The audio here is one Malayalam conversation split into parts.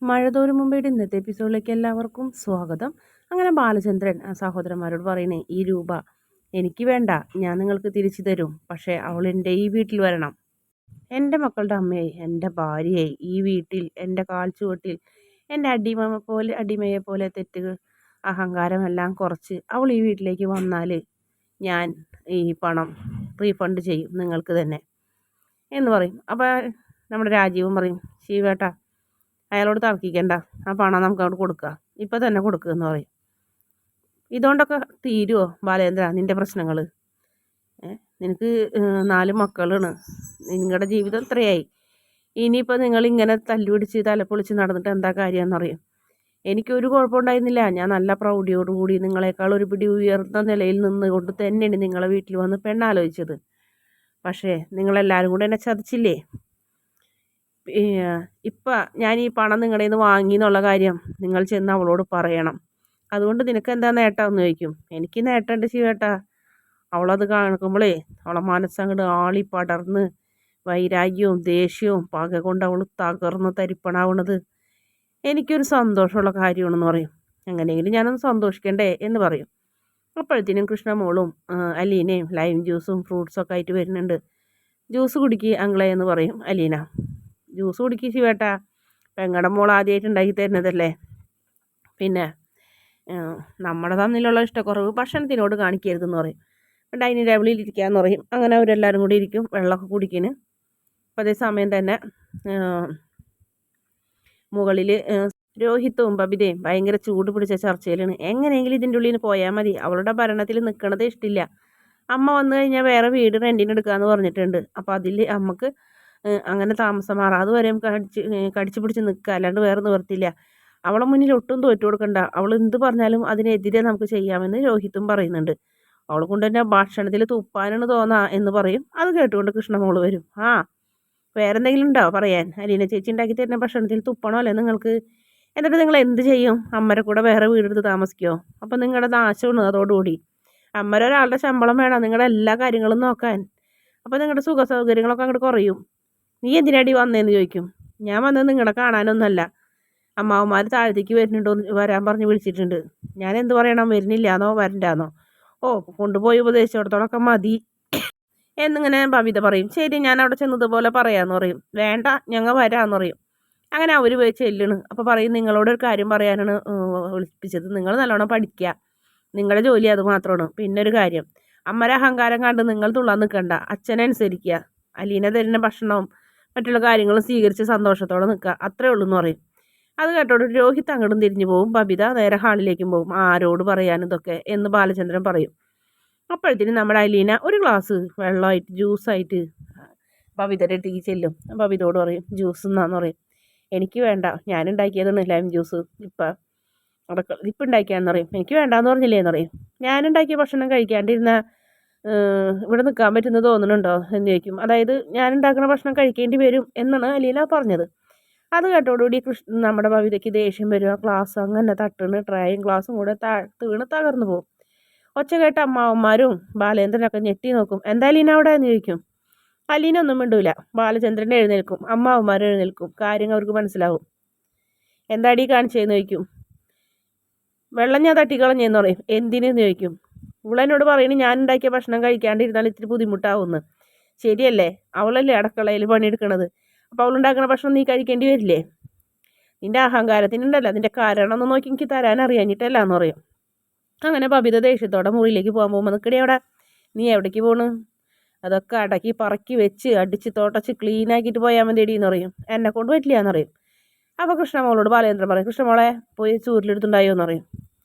മഴ തോരും മുമ്പേയുടെ ഇന്നത്തെ എപ്പിസോഡിലേക്ക് എല്ലാവർക്കും സ്വാഗതം. അങ്ങനെ ബാലചന്ദ്രൻ ആ സഹോദരന്മാരോട് പറയണേ, ഈ രൂപ എനിക്ക് വേണ്ട, ഞാൻ നിങ്ങൾക്ക് തിരിച്ചു തരും. പക്ഷേ അവൾ എൻ്റെ ഈ വീട്ടിൽ വരണം. എൻ്റെ മക്കളുടെ അമ്മയായി, എൻ്റെ ഭാര്യയായി, ഈ വീട്ടിൽ എൻ്റെ കാൽച്ചുവട്ടിൽ എൻ്റെ അടിമയെ പോലെ തെറ്റുകൾ അഹങ്കാരമെല്ലാം കുറച്ച് അവൾ ഈ വീട്ടിലേക്ക് വന്നാൽ ഞാൻ ഈ പണം റീഫണ്ട് ചെയ്യും നിങ്ങൾക്ക് തന്നെ എന്ന് പറയും. അപ്പോൾ നമ്മുടെ രാജീവും പറയും, ശിവേട്ടാ അയാളോട് തർക്കിക്കണ്ട, ആ പണം നമുക്ക് അവിടെ കൊടുക്കുക, ഇപ്പം തന്നെ കൊടുക്കുക എന്ന് പറയും. ഇതുകൊണ്ടൊക്കെ തീരുമോ ബാലേന്ദ്ര നിൻ്റെ പ്രശ്നങ്ങൾ? നിനക്ക് 4 മക്കളാണ്, നിങ്ങളുടെ ജീവിതം ഇത്രയായി. ഇനിയിപ്പോൾ നിങ്ങളിങ്ങനെ തല്ലുപിടിച്ച് തലപ്പൊളിച്ച് നടന്നിട്ട് എന്താ കാര്യമെന്നറിയും. എനിക്കൊരു കുഴപ്പമുണ്ടായിരുന്നില്ല, ഞാൻ നല്ല പ്രൗഢിയോടുകൂടി നിങ്ങളെക്കാൾ ഒരു പിടി ഉയർന്ന നിലയിൽ നിന്നുകൊണ്ട് തന്നെയാണ് നിങ്ങളെ വീട്ടിൽ വന്ന് പെണ്ണാലോചിച്ചത്. പക്ഷേ നിങ്ങളെല്ലാവരും കൂടെ എന്നെ ചതിച്ചില്ലേ? ഇപ്പം ഞാൻ ഈ പണം നിങ്ങളുടെ നിന്ന് വാങ്ങി എന്നുള്ള കാര്യം നിങ്ങൾ ചെന്ന് അവളോട് പറയണം. അതുകൊണ്ട് നിനക്ക് എന്താ നേട്ടം എന്ന് ചോദിക്കും. എനിക്ക് നേട്ടമുണ്ട് ശിവേട്ടാ. അവളത് കാണിക്കുമ്പോഴേ അവളെ മനസ്സങ്ങോട്ട് ആളി പടർന്ന് വൈരാഗ്യവും ദേഷ്യവും പക കൊണ്ട് അവൾ തകർന്ന് തരിപ്പണാവണത് എനിക്കൊരു സന്തോഷമുള്ള കാര്യമാണെന്ന് പറയും. എങ്ങനെയെങ്കിലും ഞാനൊന്ന് സന്തോഷിക്കണ്ടേ എന്ന് പറയും. അപ്പോഴത്തേനും കൃഷ്ണമോളും അലീനയും ലൈം ജ്യൂസും ഫ്രൂട്ട്സൊക്കെ ആയിട്ട് വരുന്നുണ്ട്. ജ്യൂസ് കുടിക്കുക അങ്ങളെ എന്ന് പറയും അലീന. ജ്യൂസ് കുടിക്കുക ശിവേട്ടാ, പെങ്ങടെ മോൾ ആദ്യമായിട്ട് ഉണ്ടാക്കി തരുന്നതല്ലേ. പിന്നെ നമ്മുടെ തമ്മിലുള്ള ഇഷ്ടക്കുറവ് ഭക്ഷണത്തിനോട് കാണിക്കരുതെന്ന് പറയും. ഡൈനിങ് ടേബിളിൽ ഇരിക്കാമെന്ന് പറയും. അങ്ങനെ അവരെല്ലാവരും കൂടി ഇരിക്കും വെള്ളമൊക്കെ കുടിക്കുന്നു. അപ്പോൾ അതേ സമയം തന്നെ മുകളിൽ രോഹിത്തും ബബിതയും ഭയങ്കര ചൂട് പിടിച്ച ചർച്ചയിലാണ്. എങ്ങനെയെങ്കിലും ഇതിൻ്റെ ഉള്ളിൽ പോയാൽ മതി, അവളുടെ ഭരണത്തിൽ നിൽക്കണത് ഇഷ്ടമില്ല. അമ്മ വന്നു കഴിഞ്ഞാൽ വേറെ വീട് റെൻറ്റിന് എടുക്കാമെന്ന് പറഞ്ഞിട്ടുണ്ട്. അപ്പോൾ അതിൽ അമ്മക്ക് അങ്ങനെ താമസം മാറാം, അതുവരെ കടിച്ചു പിടിച്ച് നിൽക്കുക, അല്ലാണ്ട് വേറെ നിവർത്തില്ല. അവളെ മുന്നിൽ ഒട്ടും തോറ്റു കൊടുക്കണ്ട, അവൾ എന്ത് പറഞ്ഞാലും അതിനെതിരെ നമുക്ക് ചെയ്യാമെന്ന് രോഹിത്തും പറയുന്നുണ്ട്. അവളെ കൊണ്ട് തന്നെ ഭക്ഷണത്തിൽ തുപ്പാനാണ് തോന്നാ എന്ന് പറയും. അത് കേട്ടുകൊണ്ട് കൃഷ്ണമോള് വരും. വേറെ എന്തെങ്കിലും ഉണ്ടോ പറയാൻ? അലീന ചേച്ചി ഉണ്ടാക്കി തരുന്ന ഭക്ഷണത്തിൽ തുപ്പണോ അല്ലേ നിങ്ങൾക്ക്? എന്നിട്ട് നിങ്ങൾ എന്ത് ചെയ്യും? അമ്മരെ കൂടെ വേറെ വീടെടുത്ത് താമസിക്കുമോ? അപ്പം നിങ്ങളുടെ നാശമാണ് അതോടുകൂടി. അമ്മര ഒരാളുടെ ശമ്പളം വേണം നിങ്ങളുടെ എല്ലാ കാര്യങ്ങളും നോക്കാൻ. അപ്പോൾ നിങ്ങളുടെ സുഖ സൗകര്യങ്ങളൊക്കെ അങ്ങോട്ട് കുറയും. നീ എന്തിനാടി വന്നതെന്ന് ചോദിക്കും. ഞാൻ വന്നത് നിങ്ങളെ കാണാനൊന്നുമല്ല, അമ്മാവന്മാർ താഴത്തേക്ക് വരുന്നുണ്ടോ വരാൻ പറഞ്ഞ് വിളിച്ചിട്ടുണ്ട്. ഞാൻ എന്ത് പറയണം, വരുന്നില്ലാന്നോ വരണ്ടാന്നോ? കൊണ്ടുപോയി ഉപദേശിച്ചിടത്തോളൊക്കെ മതി എന്നിങ്ങനെ ബബിത പറയും. ശരി, ഞാൻ അവിടെ ചെന്നതുപോലെ പറയാമെന്ന് പറയും. വേണ്ട, ഞങ്ങൾ വരാമെന്ന് പറയും. അങ്ങനെ അവർ പോയി ചെല്ലണ്. അപ്പോൾ പറയും, നിങ്ങളോടൊരു കാര്യം പറയാനാണ് വിളിപ്പിച്ചത്. നിങ്ങൾ നല്ലോണം പഠിക്കുക, നിങ്ങളുടെ ജോലി അത് മാത്രമാണ്. പിന്നെ ഒരു കാര്യം, അമ്മരെ അഹങ്കാരം കണ്ട് നിങ്ങൾ തുള്ളാൻ നിൽക്കണ്ട, അച്ഛനെ അനുസരിക്കുക. അലീന തരുന്ന ഭക്ഷണവും മറ്റുള്ള കാര്യങ്ങളും സ്വീകരിച്ച് സന്തോഷത്തോടെ നിൽക്കുക, അത്രേ ഉള്ളൂ എന്ന് പറയും. അത് കേട്ടോട് രോഹിത് അങ്ങോട്ടും തിരിഞ്ഞു പോകും. ബബിത നേരെ ഹാളിലേക്കും പോകും. ആരോട് പറയാൻ ഇതൊക്കെ എന്ന് ബാലചന്ദ്രൻ പറയും. അപ്പോഴത്തേനും നമ്മുടെ അലീന ഒരു ഗ്ലാസ് വെള്ളമായിട്ട് ജ്യൂസായിട്ട് ബബിതയുടെ അടുത്തേക്ക് ചെല്ലും. ബബിതയോട് പറയും, ജ്യൂസ് എന്നാന്ന് പറയും. എനിക്ക് വേണ്ട, ഞാൻ ഉണ്ടാക്കിയതാണ് ലൈം ജ്യൂസ്, ഇപ്പം ഉണ്ടാക്കിയാന്ന് പറയും. എനിക്ക് വേണ്ടാന്ന് പറഞ്ഞില്ലേന്ന് പറയും. ഞാനുണ്ടാക്കിയ ഭക്ഷണം കഴിക്കാണ്ടിരുന്ന ഇവിടെ നിൽക്കാൻ പറ്റുന്നത് തോന്നുന്നുണ്ടോ എന്ന് ചോദിക്കും. അതായത് ഞാൻ ഉണ്ടാക്കുന്ന ഭക്ഷണം കഴിക്കേണ്ടി വരും എന്നാണ് അലീന പറഞ്ഞത്. അത് കേട്ടോടുകൂടി നമ്മുടെ ബബിതയ്ക്ക് ദേഷ്യം വരും. ആ ഗ്ലാസ് അങ്ങനെ തട്ടുന്ന ട്രേയും ഗ്ലാസും കൂടെ വീണ് തകർന്നു പോകും. ഒച്ച കേട്ട അമ്മാവന്മാരും ബാലേന്ദ്രനൊക്കെ ഞെട്ടി നോക്കും. എന്താ അലീന അവിടെ എന്ന് ചോദിക്കും. അലീന ഒന്നും മിണ്ടൂല. ബാലചന്ദ്രൻ എഴുന്നേൽക്കും, അമ്മാവന്മാർ എഴുന്നേൽക്കും. കാര്യങ്ങൾ അവർക്ക് മനസ്സിലാവും. എന്താടി കാണിച്ചതെന്ന് ചോദിക്കും. വെള്ളം ഞാൻ തട്ടിക്കളഞ്ഞെന്ന് പറയും. എന്തിനെന്ന് ചോദിക്കും. ഇവളെന്നോട് പറയുന്നത് ഞാൻ ഉണ്ടാക്കിയ ഭക്ഷണം കഴിക്കാണ്ടിരുന്നാൽ ഇത്തിരി ബുദ്ധിമുട്ടാവുമെന്ന്. ശരിയല്ലേ, അവളല്ലേ അടുക്കളയിൽ പണിയെടുക്കണത്, അപ്പോൾ അവളുണ്ടാക്കുന്ന ഭക്ഷണം നീ കഴിക്കേണ്ടി വരില്ലേ? നിൻ്റെ അഹങ്കാരത്തിനുണ്ടല്ലോ, അതിൻ്റെ കാരണം ഒന്ന് നോക്കി എനിക്ക് തരാൻ അറിയാഞ്ഞിട്ടല്ല എന്ന് പറയും. അങ്ങനെ ബബിത ദേഷ്യത്തോടെ മുറിയിലേക്ക് പോകാൻ പോകുമ്പോൾ, നിൽക്കടി അവിടെ, നീ എവിടേക്ക് പോണ്? അതൊക്കെ അടക്കി പറക്കി വെച്ച് അടിച്ച് തുടച്ച് ക്ലീനാക്കിയിട്ട് പോയാൽ മതിയടി എന്ന് പറയും. എന്നെ കൊണ്ട് പറ്റില്ല എന്ന് പറയും. അപ്പോൾ കൃഷ്ണമോളോട് ബാലേന്ദ്രൻ പറയും, കൃഷ്ണമോളെ പോയി ചൂരിലെടുത്തുണ്ടായോ എന്ന് പറയും.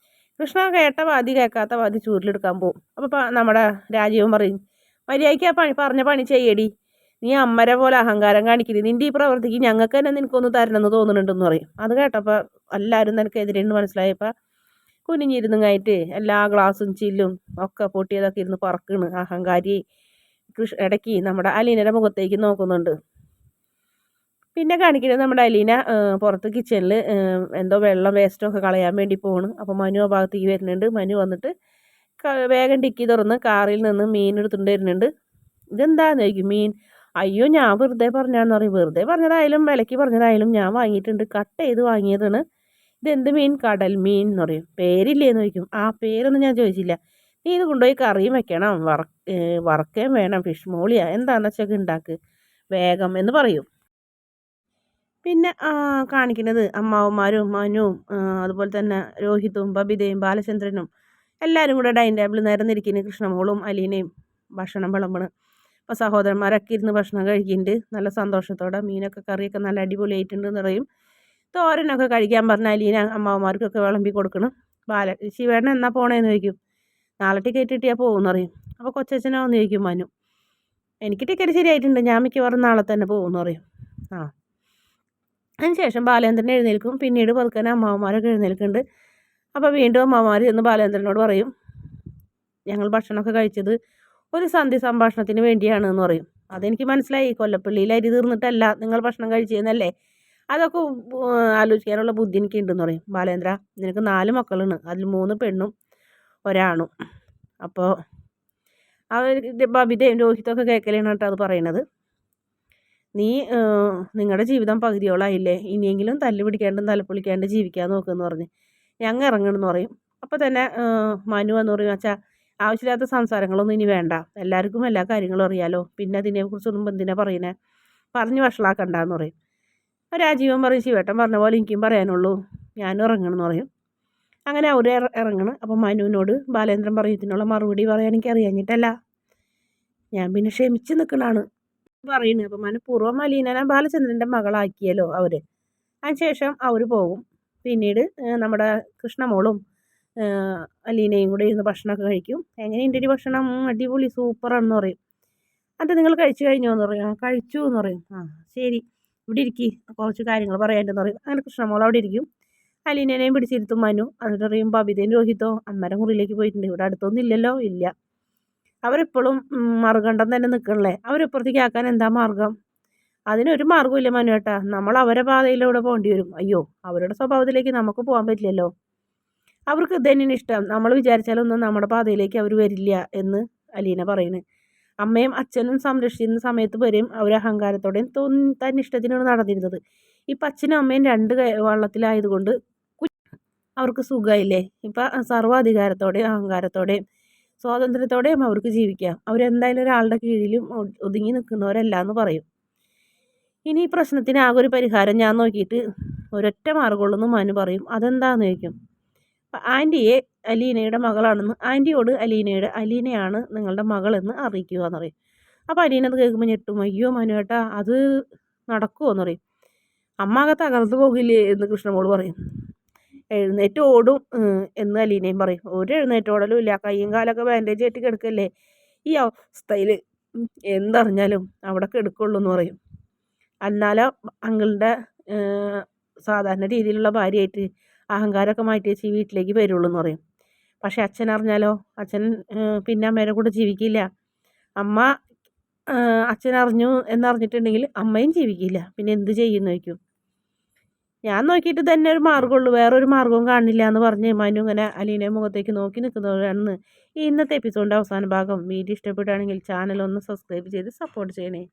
കൃഷ്ണ കേട്ട വാതി കേൾക്കാത്ത വാതി ചൂരിലെടുക്കാൻ പോകും. അപ്പോൾ നമ്മുടെ രാജീവൻ പറയും, മര്യാദയ്ക്ക് ആ പറഞ്ഞ പണി ചെയ്യടി, നീ അമ്മരെ പോലെ അഹങ്കാരം കാണിക്കരുത്, നിൻ്റെ ഈ പ്രവൃത്തിക്ക് ഞങ്ങൾക്ക് തന്നെ നിനക്കൊന്ന് തരണമെന്ന് തോന്നുന്നുണ്ടെന്ന് പറയും. അത് കേട്ടപ്പോൾ എല്ലാവരും നിനക്കെതിരെന്ന് മനസ്സിലായപ്പോൾ കുനിഞ്ഞിരുന്നുങ്ങായിട്ട് എല്ലാ ഗ്ലാസും ചില്ലും ഒക്കെ പൊട്ടിയതൊക്കെ ഇരുന്ന് പറക്കണ്. അഹങ്കാരി ഇടയ്ക്ക് നമ്മുടെ അലീനയുടെ മുഖത്തേക്ക് നോക്കുന്നുണ്ട്. പിന്നെ കാണിക്കുന്നത് നമ്മുടെ അലീന പുറത്ത് കിച്ചണിൽ എന്തോ വെള്ളം വേസ്റ്റൊക്കെ കളയാൻ വേണ്ടി പോകണം. അപ്പോൾ മനു ആ ഭാഗത്തേക്ക് വരുന്നുണ്ട്. മനു വന്നിട്ട് വേഗം ഡിക്കി തുറന്ന് കാറിൽ നിന്ന് മീൻ എടുത്തുകൊണ്ട് വരുന്നുണ്ട്. ഇതെന്താന്ന് ചോദിക്കും. മീൻ അയ്യോ ഞാൻ വെറുതെ പറഞ്ഞാന്ന് പറയും. വെറുതെ പറഞ്ഞതായാലും വിലയ്ക്ക് പറഞ്ഞതായാലും ഞാൻ വാങ്ങിയിട്ടുണ്ട്, കട്ട് ചെയ്ത് വാങ്ങിയതാണ്. ഇതെന്ത് മീൻ? കടൽ മീൻ എന്ന് പറയും. പേരില്ലേന്ന് ചോദിക്കും. ആ പേരൊന്നും ഞാൻ ചോദിച്ചില്ല. നീ ഇത് കൊണ്ടുപോയി കറിയും വെക്കണം, വറക്കുകയും വേണം, ഫിഷ് മോളിയാ എന്താണെന്ന് വെച്ചാൽ ഉണ്ടാക്ക് വേഗം എന്ന് പറയും. പിന്നെ കാണിക്കുന്നത് അമ്മാവന്മാരും മനുവും അതുപോലെ തന്നെ രോഹിത്തും ബബിതയും ബാലചന്ദ്രനും എല്ലാവരും കൂടെ ഡൈനിങ് ടേബിൾ നിരന്നിരിക്കുന്നു. കൃഷ്ണമോളും അലീനയും ഭക്ഷണം വിളമ്പണ്. അപ്പോൾ സഹോദരന്മാരൊക്കെ ഇരുന്ന് ഭക്ഷണം കഴിക്കുന്നുണ്ട് നല്ല സന്തോഷത്തോടെ. മീനൊക്കെ കറിയൊക്കെ നല്ല അടിപൊളിയായിട്ടുണ്ടെന്ന് പറയും. തോരനൊക്കെ കഴിക്കാൻ പറഞ്ഞ അലീന അമ്മാവന്മാർക്കൊക്കെ വിളമ്പി കൊടുക്കണം. ശിവേട്ടൻ എന്നാ പോണേന്ന് ചോദിക്കും. നാളെ ടിക്കറ്റ് കിട്ടിയാൽ പോകുമെന്ന് പറയും. അപ്പോൾ കൊച്ചച്ഛനോ എന്ന് ചോദിക്കും മനു. എനിക്ക് ടിക്കറ്റ് ശരിയായിട്ടുണ്ട്, ഞാൻ മിക്കവാറും നാളെ തന്നെ പോകുമെന്ന് പറയും. ആ അതിന് ശേഷം ബാലേന്ദ്രൻ എഴുന്നേൽക്കും. പിന്നീട് പതുക്കനെ അമ്മാവന്മാരൊക്കെ എഴുന്നേൽക്കുന്നുണ്ട്. അപ്പോൾ വീണ്ടും അമ്മാവന്മാർ എന്ന് ബാലേന്ദ്രനോട് പറയും, ഞങ്ങൾ ഭക്ഷണമൊക്കെ കഴിച്ചത് ഒരു സന്ധി സംഭാഷണത്തിന് വേണ്ടിയാണെന്ന് പറയും. അതെനിക്ക് മനസ്സിലായി, കൊല്ലപ്പള്ളിയിൽ അരി തീർന്നിട്ടല്ല നിങ്ങൾ ഭക്ഷണം കഴിച്ചതെന്നല്ലേ, അതൊക്കെ ആലോചിക്കാനുള്ള ബുദ്ധി എനിക്കുണ്ടെന്ന് പറയും. ബാലേന്ദ്ര, നിനക്ക് 4 മക്കളാണ്, അതിൽ 3 പെണ്ണും ഒരാണും. അപ്പോൾ അവർ ബബിതയും രോഹിതൊക്കെ കേൾക്കലാണ് കേട്ടോ അത് പറയണത്. നീ നിങ്ങളുടെ ജീവിതം പകുതിയോളായില്ലേ, ഇനിയെങ്കിലും തല്ല് പിടിക്കാണ്ടും തലപ്പൊളിക്കാണ്ട് ജീവിക്കാൻ നോക്കുമെന്ന് പറഞ്ഞ് ഞങ്ങൾ ഇറങ്ങണമെന്ന് പറയും. അപ്പോൾ തന്നെ മനു എന്ന് പറയും, അച്ഛാ ആവശ്യമില്ലാത്ത സംസാരങ്ങളൊന്നും ഇനി വേണ്ട, എല്ലാവർക്കും എല്ലാ കാര്യങ്ങളും അറിയാലോ, പിന്നെ അതിനെക്കുറിച്ചൊന്നും എന്തിനാ പറയുന്നത്, പറഞ്ഞ് വഷളാക്കണ്ടെന്ന് പറയും. രാജീവൻ പറയും, ശിവേട്ടൻ പറഞ്ഞ പോലെ എനിക്കും പറയാനുള്ളൂ, ഞാനും ഇറങ്ങണമെന്ന് പറയും. അങ്ങനെ അവർ ഇറങ്ങണം. അപ്പോൾ മനുവിനോട് ബാലേന്ദ്രൻ പറയും, ഇതിനുള്ള മറുപടി പറയാൻ എനിക്ക് അറിയാഞ്ഞിട്ടല്ല, ഞാൻ പിന്നെ ക്ഷമിച്ച് നിൽക്കണാണ് പറയുന്നത്. അപ്പോൾ മനഃപൂർവ്വം അലീനനെ ബാലചന്ദ്രൻ്റെ മകളാക്കിയല്ലോ അവർ. അതിനുശേഷം അവർ പോകും. പിന്നീട് നമ്മുടെ കൃഷ്ണമോളും അലീനയും കൂടെ ഇരുന്ന് ഭക്ഷണമൊക്കെ കഴിക്കും. എങ്ങനെയുണ്ട് ഈ ഭക്ഷണം? അടിപൊളി സൂപ്പറാണെന്ന് പറയും. അത് നിങ്ങൾ കഴിച്ചു കഴിഞ്ഞോ എന്ന് പറയും. കഴിച്ചു എന്ന് പറയും. ശരി, ഇവിടെ ഇരിക്കി, കുറച്ച് കാര്യങ്ങൾ പറയാനുണ്ടെന്ന് പറയും. അങ്ങനെ കൃഷ്ണമോൾ അവിടെ ഇരിക്കും. അലീനേനെയും പിടിച്ചിരുത്തും മനു. എന്നിട്ട് പറയും, ബബിതയും രോഹിതോ അമ്മയുടെ മുറിയിലേക്ക് പോയിട്ടുണ്ട്, ഇവിടെ അടുത്തൊന്നും ഇല്ലല്ലോ. ഇല്ല, അവരെപ്പോഴും മറുകണ്ഠം തന്നെ നിൽക്കണല്ലേ, അവരെപ്പുറത്തേക്ക് ആക്കാൻ എന്താ മാർഗം? അതിനൊരു മാർഗ്ഗമില്ല മനുവേട്ടാ, നമ്മൾ അവരെ പാതയിലൂടെ പോകേണ്ടി വരും. അയ്യോ, അവരുടെ സ്വഭാവത്തിലേക്ക് നമുക്ക് പോകാൻ പറ്റില്ലല്ലോ, അവർക്ക് ഇതന്നെയാണ് ഇഷ്ടം, നമ്മൾ വിചാരിച്ചാലൊന്നും നമ്മുടെ പാതയിലേക്ക് അവർ വരില്ല എന്ന് അലീന പറയുന്നത്. അമ്മയും അച്ഛനും സംരക്ഷിക്കുന്ന സമയത്ത് വരെയും അവർ അഹങ്കാരത്തോടെയും തന്നിഷ്ടത്തിനാണ് നടന്നിരുന്നത്. ഇപ്പം അച്ഛനും അമ്മയും 2 വള്ളത്തിലായതുകൊണ്ട് അവർക്ക് സുഖമായില്ലേ. ഇപ്പം സർവ്വാധികാരത്തോടെയും അഹങ്കാരത്തോടെയും സ്വാതന്ത്ര്യത്തോടെയും അവർക്ക് ജീവിക്കാം. അവരെന്തായാലും ഒരാളുടെ കീഴിലും ഒതുങ്ങി നിൽക്കുന്നവരല്ല എന്ന് പറയും. ഇനി ഈ പ്രശ്നത്തിന് ആകെ ഒരു പരിഹാരം ഞാൻ നോക്കിയിട്ട് ഒരൊറ്റ മാർഗ്ഗമുള്ളൂ എന്ന് മനു പറയും. അതെന്താണെന്ന് ചോദിക്കും. ആൻറ്റിയെ അലീനയുടെ മകളാണെന്ന് ആൻറ്റിയോട് അലീനയാണ് നിങ്ങളുടെ മകളെന്ന് അറിയിക്കുക എന്ന് പറയും. അപ്പോൾ അലീന അത് കേൾക്കുമ്പോൾ ഞെട്ടും. അയ്യോ മനുവേട്ടാ, അത് നടക്കുമോ എന്ന് പറയും. അമ്മ ആകെ തകർന്നു പോകില്ലേ എന്ന് കൃഷ്ണമോൾ പറയും. എഴുന്നേറ്റ് ഓടും എന്ന് അലീനയും പറയും. ഒരു എഴുന്നേറ്റോടലും ഇല്ല, കയ്യും കാലൊക്കെ ബാൻഡേജ് ആയിട്ട് കിടക്കല്ലേ, ഈ അവസ്ഥയിൽ എന്തറിഞ്ഞാലും അവിടെ കിടക്കുള്ളൂ എന്ന് പറയും. എന്നാലോ അങ്കിളുടെ സാധാരണ രീതിയിലുള്ള ഭാര്യയായിട്ട് അഹങ്കാരമൊക്കെ മാറ്റി വെച്ച് ഈ വീട്ടിലേക്ക് വരുള്ളൂ എന്ന് പറയും. പക്ഷെ അച്ഛൻ അറിഞ്ഞാലോ, അച്ഛൻ പിന്നെ അമ്മേരെ കൂടെ ജീവിക്കില്ല. അമ്മ അച്ഛൻ അറിഞ്ഞു എന്നറിഞ്ഞിട്ടുണ്ടെങ്കിൽ അമ്മയും ജീവിക്കില്ല, പിന്നെ എന്ത് ചെയ്യുമെന്ന് ചോദിക്കും. ഞാൻ നോക്കിയിട്ട് തന്നെ ഒരു മാർഗ്ഗമുള്ളൂ, വേറൊരു മാർഗ്ഗവും കാണില്ല എന്ന് പറഞ്ഞ് മനു ഇങ്ങനെ അലീനയുടെ മുഖത്തേക്ക് നോക്കി നിൽക്കുന്നവരാണെന്ന് ഈ ഇന്നത്തെ എപ്പിസോഡിൻ്റെ അവസാന ഭാഗം. വീഡിയോ ഇഷ്ടപ്പെടുകയാണെങ്കിൽ ചാനൽ ഒന്ന് സബ്സ്ക്രൈബ് ചെയ്ത് സപ്പോർട്ട് ചെയ്യണേ.